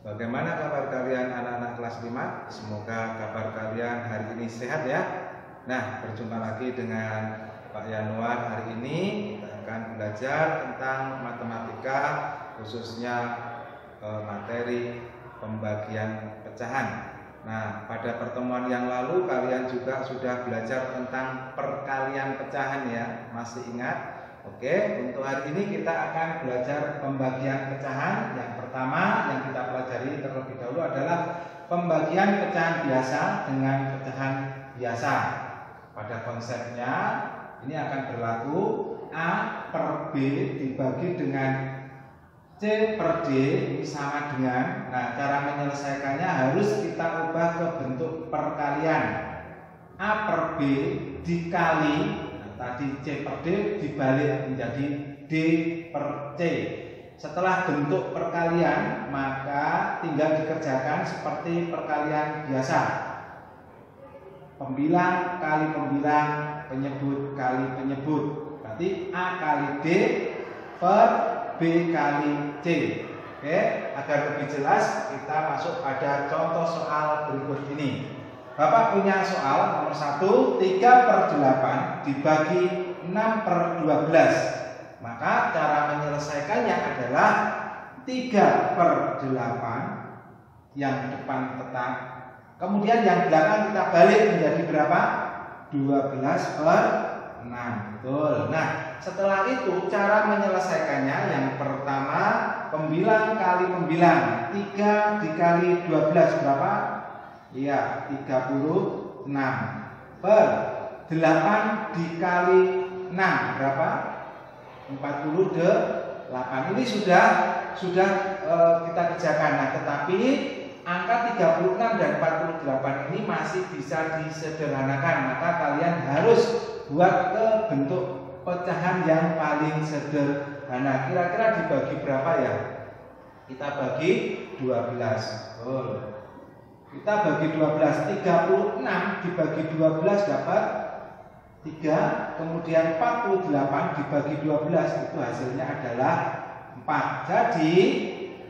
Bagaimana kabar kalian anak-anak kelas 5? Semoga kabar kalian hari ini sehat ya. Nah, berjumpa lagi dengan Pak Yanuar. Hari ini kita akan belajar tentang matematika, khususnya materi pembagian pecahan. Nah, pada pertemuan yang lalu kalian juga sudah belajar tentang perkalian pecahan ya. Masih ingat? Oke, untuk hari ini kita akan belajar pembagian pecahan. Yang pertama yang kita pelajari terlebih dahulu adalah pembagian pecahan biasa dengan pecahan biasa. Pada konsepnya ini akan berlaku A per B dibagi dengan C per D ini sama dengan. Nah, cara menyelesaikannya harus kita ubah ke bentuk perkalian. A per B dikali, tadi C per D dibalik menjadi D per C. Setelah bentuk perkalian, maka tinggal dikerjakan seperti perkalian biasa. Pembilang kali pembilang, penyebut kali penyebut. Berarti A kali D per B kali C. Oke, agar lebih jelas kita masuk pada contoh soal berikut ini. Bapak punya soal nomor 1, 3 per 8 dibagi 6 per 12. Maka cara menyelesaikannya adalah 3 per 8 yang depan tetap. Kemudian yang belakang kita balik menjadi berapa? 12 per 6. Betul. Nah, setelah itu cara menyelesaikannya yang pertama pembilang kali pembilang. 3 dikali 12 berapa? Iya, 36 per 8 dikali 6 berapa? 48. Ini sudah kita kerjakan. Nah, tetapi angka 36 dan 48 ini masih bisa disederhanakan. Maka kalian harus buat ke bentuk pecahan yang paling sederhana. Kira-kira dibagi berapa ya? Kita bagi 12. Kita bagi 12, 36 dibagi 12 dapat 3, kemudian 48 dibagi 12 itu hasilnya adalah 4. Jadi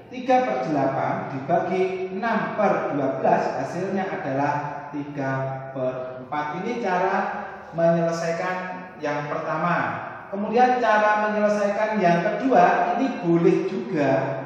3 per 8 dibagi 6 per 12 hasilnya adalah 3 per 4. Ini cara menyelesaikan yang pertama. Kemudian cara menyelesaikan yang kedua ini boleh juga.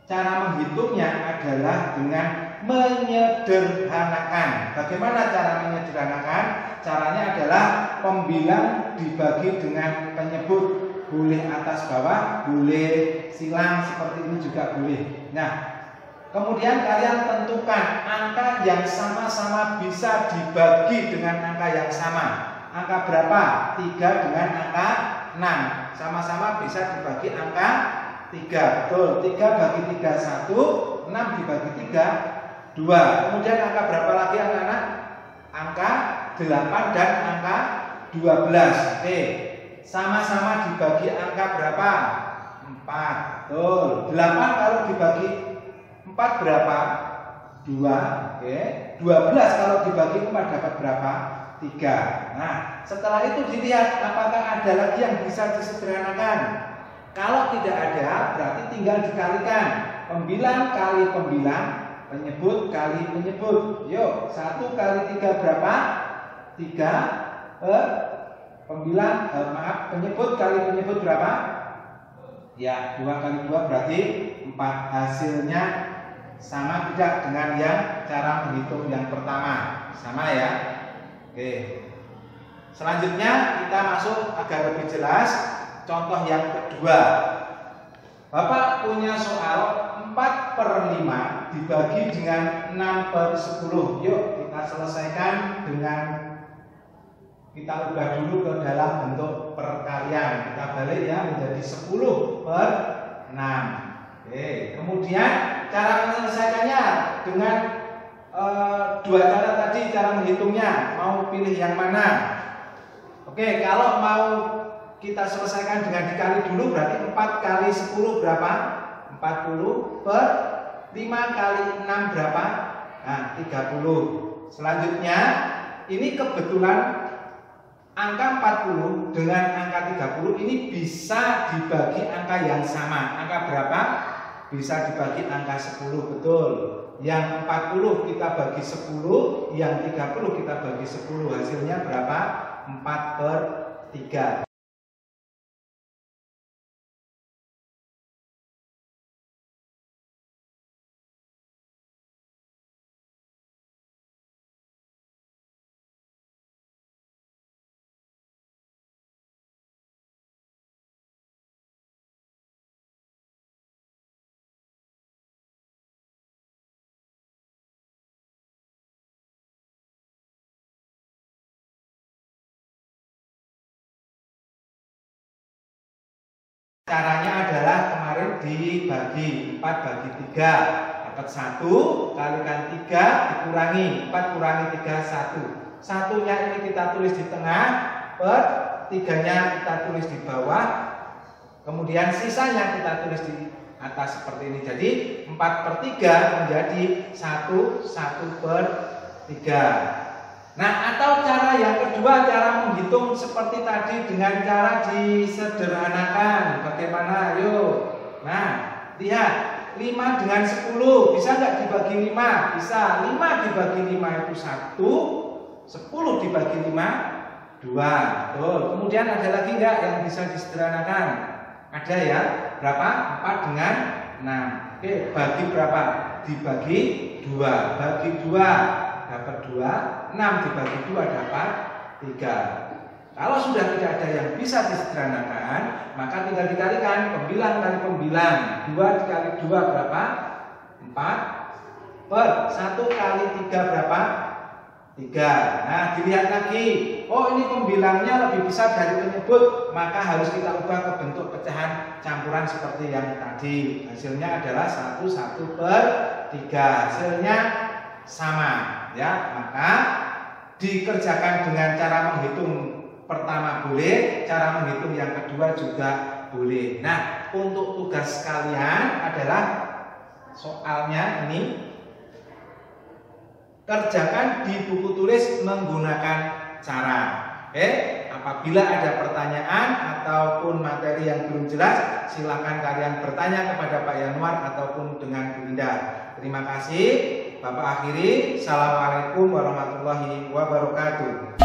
Cara menghitungnya adalah dengan menyederhanakan. Bagaimana cara menyederhanakan? Caranya adalah pembilang dibagi dengan penyebut. Boleh atas bawah, boleh silang seperti ini juga boleh. Nah, kemudian kalian tentukan angka yang sama-sama bisa dibagi dengan angka yang sama. Angka berapa? 3 dengan angka 6. Sama-sama bisa dibagi angka 3, betul. 3 bagi 3 1, 6 dibagi 3 2. Kemudian angka berapa lagi anak-anak? Angka 8 dan angka 12. Oke. Sama-sama dibagi angka berapa? 4. Betul. 8 kalau dibagi 4 berapa? 2. Oke. 12 kalau dibagi 4 dapat berapa? 3. Nah, setelah itu dilihat apakah ada lagi yang bisa disederhanakan. Kalau tidak ada, berarti tinggal dikalikan. Pembilang kali pembilang, penyebut kali penyebut. Yuk, 1 kali 3 berapa? 3 pembilang, penyebut kali penyebut berapa? Ya, 2 kali 2 berarti 4. Hasilnya sama tidak dengan yang cara menghitung yang pertama? Sama ya? Oke. Selanjutnya kita masuk agar lebih jelas. Contoh yang kedua, Bapak punya soal 4 per 5 dibagi dengan 6 per 10. Yuk kita selesaikan dengan kita ubah dulu ke dalam bentuk perkalian. Kita balik ya menjadi 10 per 6. Oke. Kemudian cara menyelesaikannya dengan dua cara tadi, cara menghitungnya. Mau pilih yang mana? Oke, kalau mau kita selesaikan dengan dikali dulu berarti 4 kali 10 berapa? 40 per 5 kali 6 berapa? Nah, 30. Selanjutnya ini kebetulan angka 40 dengan angka 30 ini bisa dibagi angka yang sama. Angka berapa? bisa dibagi angka 10, betul. Yang 40 kita bagi 10, yang 30 kita bagi 10. Hasilnya berapa? 4/3. Caranya adalah kemarin dibagi 4 bagi 3 dapat 1, kalikan 3 dikurangi 4 kurangi 3 1. Satunya ini kita tulis di tengah, per 3-nya kita tulis di bawah, kemudian sisanya kita tulis di atas seperti ini. Jadi 4/3 menjadi 1/3. Nah, atau cara yang kedua, cara menghitung seperti tadi dengan cara disederhanakan. Bagaimana? Ayo. Nah, lihat. 5 dengan 10 bisa nggak dibagi 5? Bisa. 5 dibagi 5 itu 1. 10 dibagi 5 2. Betul. Kemudian ada lagi nggak yang bisa disederhanakan? Ada ya. Berapa? 4 dengan 6. Oke, bagi berapa? Dibagi 2. Bagi 2 dapat 2, 6 dibagi 2 dapat 3. Kalau sudah tidak ada yang bisa disederhanakan, maka tinggal dikalikan pembilang kali pembilang. 2 dikali 2 berapa? 4 per 1 kali 3 berapa? 3. Nah, dilihat lagi. Oh, ini pembilangnya lebih besar dari penyebut, maka harus kita ubah ke bentuk pecahan campuran seperti yang tadi. Hasilnya adalah 1/3. Hasilnya sama, ya. Maka dikerjakan dengan cara menghitung pertama boleh, cara menghitung yang kedua juga boleh. Nah, untuk tugas kalian adalah soalnya ini kerjakan di buku tulis menggunakan cara. Oke, apabila ada pertanyaan ataupun materi yang belum jelas, silakan kalian bertanya kepada Pak Yanuar ataupun dengan Bu Indah. Terima kasih. Bapak akhiri. Assalamualaikum warahmatullahi wabarakatuh.